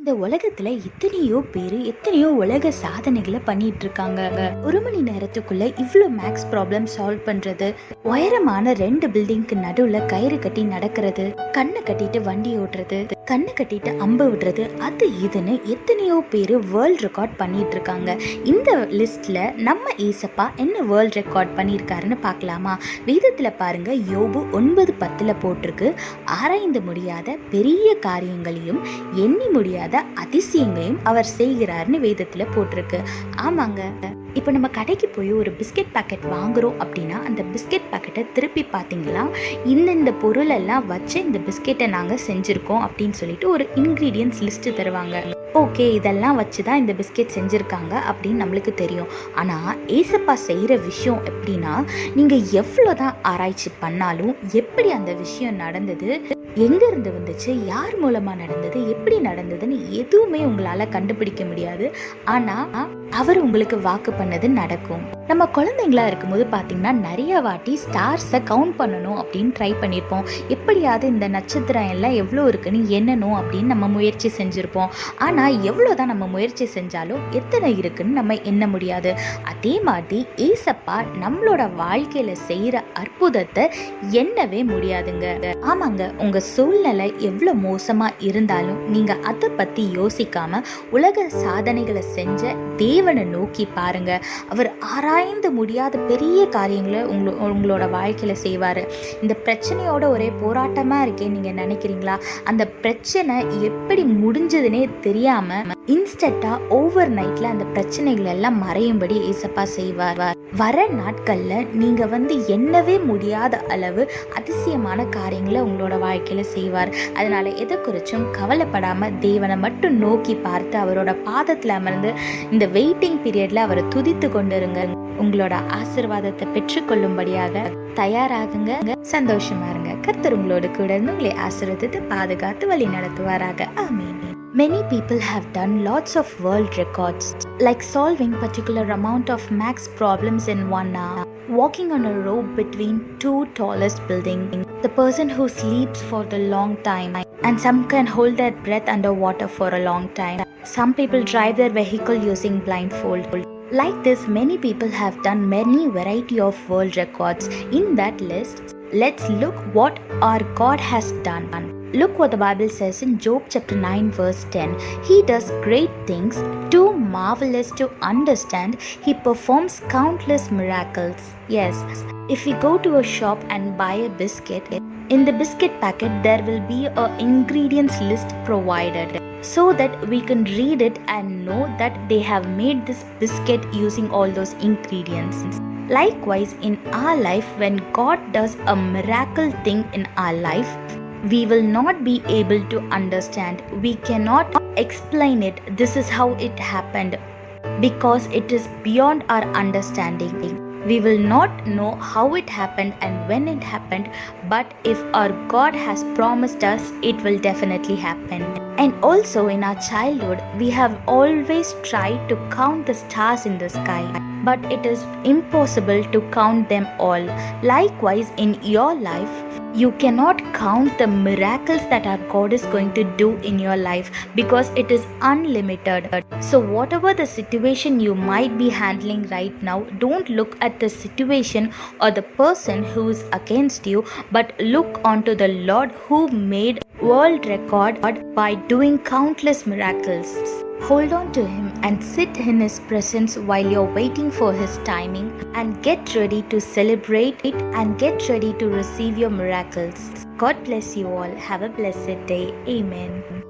இந்த உலகத்துல எத்தனையோ பேரு எத்தனையோ உலக சாதனைகளை பண்ணிட்டு இருக்காங்க. 1 மணி நேரத்துக்குள்ள இவ்வளோ மேக்ஸ் ப்ராப்ளம் சால்வ் பண்றது, உயரமான 2 பில்டிங்க்கு நடுவுல கயிறு கட்டி நடக்கிறது, கண்ணை கட்டிட்டு வண்டி ஓட்டுறது, கண்ணை கட்டிட்டு அம்பு விடுறது, அது இதுன்னு எத்தனையோ பேரு வேர்ல்ட் ரெக்கார்ட் பண்ணிட்டு இருக்காங்க. இந்த லிஸ்ட்ல நம்ம ஏசப்பா என்ன வேர்ல்ட் ரெக்கார்ட் பண்ணியிருக்காருன்னு பார்க்கலாமா? வேதத்துல பாருங்க, யோபு 9:10 போட்டிருக்கு, ஆராய்ந்து முடியாத பெரிய காரியங்களையும் எண்ணி முடியாத அதிசயங்களையும் அவர் செய்கிறார்னு வேதத்துல போட்டிருக்கு. ஆமாங்க, இப்போ நம்ம கடைக்கு போய் ஒரு பிஸ்கெட் பாக்கெட் வாங்குறோம் அப்படின்னா அந்த பிஸ்கெட் பாக்கெட்டை திருப்பி பார்த்தீங்களா, இந்த பொருள் எல்லாம் வச்சு இந்த பிஸ்கெட்டை நாங்கள் செஞ்சுருக்கோம் அப்படின்னு சொல்லிட்டு ஒரு இன்க்ரீடியன்ஸ் லிஸ்ட்டு தருவாங்க. ஓகே, இதெல்லாம் வச்சு தான் இந்த பிஸ்கெட் செஞ்சுருக்காங்க அப்படின்னு நம்மளுக்கு தெரியும். ஆனால் ஏசப்பா செய்கிற விஷயம் எப்படின்னா, நீங்கள் எவ்வளோ தான் ஆராய்ச்சி பண்ணாலும் எப்படி அந்த விஷயம் நடந்தது, எங்கேருந்து வந்துச்சு, யார் மூலமாக நடந்தது, எப்படி நடந்ததுன்னு எதுவுமே உங்களால் கண்டுபிடிக்க முடியாது. ஆனால் அவர் உங்களுக்கு வாக்கு பண்ணது நடக்கும். நம்ம குழந்தைங்களா இருக்கும்போது பார்த்தீங்கன்னா நிறைய வாட்டி ஸ்டார்ஸை கவுண்ட் பண்ணணும் அப்படின்னு ட்ரை பண்ணியிருப்போம். எப்படியாவது இந்த நட்சத்திரம் எல்லாம் எவ்வளோ இருக்குன்னு எண்ணணும் அப்படின்னு நம்ம முயற்சி செஞ்சுருப்போம். ஆனால் எவ்வளோ தான் நம்ம முயற்சி செஞ்சாலும் எத்தனை இருக்குன்னு நம்ம எண்ண முடியாது. அதே மாதிரி ஏசப்பா நம்மளோட வாழ்க்கையில் செய்கிற அற்புதத்தை எண்ணவே முடியாதுங்க. ஆமாங்க, உங்கள் சூழ்நிலை எவ்வளோ மோசமாக இருந்தாலும் நீங்கள் அதை பற்றி யோசிக்காமல் உலக சாதனைகளை செஞ்ச தேவனை நோக்கி பாருங்க. அவர் ஆராய்ந்து முடியாத பெரிய காரியங்களை உங்களோட வாழ்க்கையில் செய்வார். இந்த பிரச்சனையோட ஒரே போராட்டமாக இருக்கேன்னு நீங்கள் நினைக்கிறீங்களா? அந்த பிரச்சனை எப்படி முடிஞ்சதுன்னே தெரியாமல் இன்ஸ்டண்ட்டாக ஓவர் நைட்டில் அந்த பிரச்சனைகள் எல்லாம் மறையும்படி ஏசப்பா செய்வார். வர நாட்களில் நீங்கள் எண்ணவே முடியாத அளவு அதிசயமான காரியங்களை உங்களோட வாழ்க்கையில் செய்வார். அதனால் எதை குறிச்சும் கவலைப்படாமல் தேவனை மட்டும் நோக்கி பார்த்து அவரோட பாதத்தில் அமர்ந்து இந்த வெயிட்டிங் பீரியடில் அவரை துதித்து கொண்டிருங்க. உங்களோட ஆசீர்வாதத்தை பெற்றுக்கொள்ளும்படியாக தயாராகுங்க. சந்தோஷமா இருங்க. கர்த்தர் உங்களோட கூட இருந்து உங்களை ஆசீர்வதித்து பாதுகாத்து வழி நடத்துவாராக. ஆமென். Many people have done lots of world records, like solving particular amount of max problems in 1 hour, walking on a rope between 2 tallest buildings, the person who sleeps for the long time, and some can hold their breath underwater for a long time. Some people drive their vehicle using blindfold. Like this, many people have done many variety of world records. In that list, let's look what our God has done. Look what the Bible says in Job chapter 9 verse 10. He does great things, too marvelous to understand. He performs countless miracles. Yes, if we go to a shop and buy a biscuit, in the biscuit packet there will be a ingredients list provided, so that we can read it and know that they have made this biscuit using all those ingredients. Likewise, in our life, when God does a miracle thing in our life, we will not be able to understand. We cannot explain it. This is how it happened, because it is beyond our understanding. We will not know how it happened and when it happened, but if our God has promised us, it will definitely happen. And also in our childhood, we have always tried to count the stars in the sky, but it is impossible to count them all. Likewise, in your life, you cannot count the miracles that our God is going to do in your life, because it is unlimited. So whatever the situation you might be handling right now, don't look at the situation or the person who is against you, but look onto the Lord who made world record by doing countless miracles. Hold on to him and sit in his presence while you're waiting for his timing, and get ready to celebrate it and get ready to receive your miracles. God bless you all. Have a blessed day. Amen.